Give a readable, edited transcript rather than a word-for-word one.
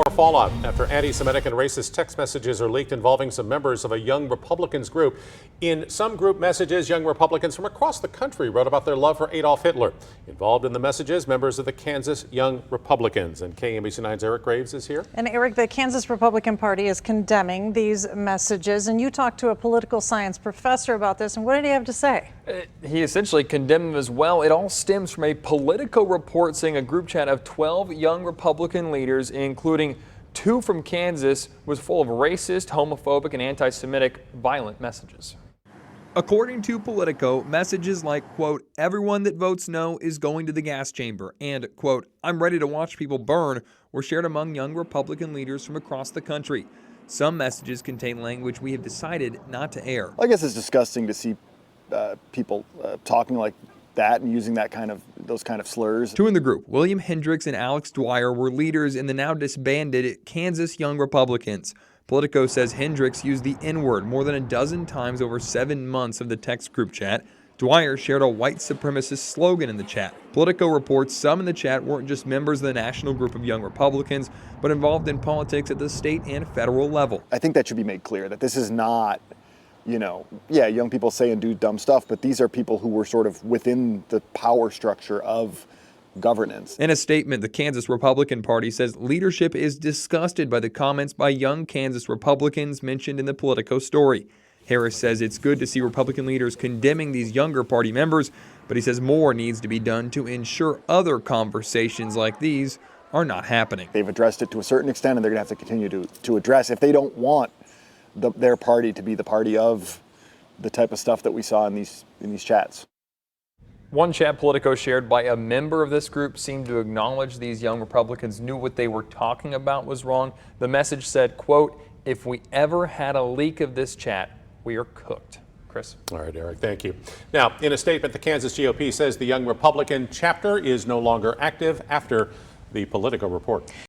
More fallout after anti-Semitic and racist text messages are leaked involving some members of a Young Republicans group. In some group messages, Young Republicans from across the country wrote about their love for Adolf Hitler. Involved in the messages, members of the Kansas Young Republicans. And KMBC9's Eric Graves is here. And Eric, the Kansas Republican Party is condemning these messages. And you talked to a political science professor about this. And what did he have to say? He essentially condemned them as well. It all stems from a Politico report saying a group chat of 12 young Republican leaders, including 2 from Kansas, was full of racist, homophobic, and anti-Semitic violent messages. According to Politico, messages like, quote, "Everyone that votes no is going to the gas chamber," and, quote, "I'm ready to watch people burn," were shared among young Republican leaders from across the country. Some messages contain language we have decided not to air. I guess it's disgusting to see people talking like that and using those kind of slurs. 2 in the group, William Hendricks and Alex Dwyer, were leaders in the now disbanded Kansas Young Republicans. Politico says Hendricks used the N-word more than a dozen times over 7 months of the text group chat. Dwyer shared a white supremacist slogan in the chat. Politico reports some in the chat weren't just members of the national group of Young Republicans, but involved in politics at the state and federal level. I think that should be made clear that this is not, young people say and do dumb stuff, but these are people who were sort of within the power structure of governance. In a statement, the Kansas Republican Party says leadership is disgusted by the comments by young Kansas Republicans mentioned in the Politico story. Harris says it's good to see Republican leaders condemning these younger party members, but he says more needs to be done to ensure other conversations like these are not happening. They've addressed it to a certain extent, and they're going to have to continue to address if they don't want their party to be the party of the type of stuff that we saw in these chats. One chat Politico shared by a member of this group seemed to acknowledge these young Republicans knew what they were talking about was wrong. The message said, quote, "If we ever had a leak of this chat, we are cooked." Chris. All right, Eric, thank you. Now, in a statement, the Kansas GOP says the Young Republican chapter is no longer active after the Politico report.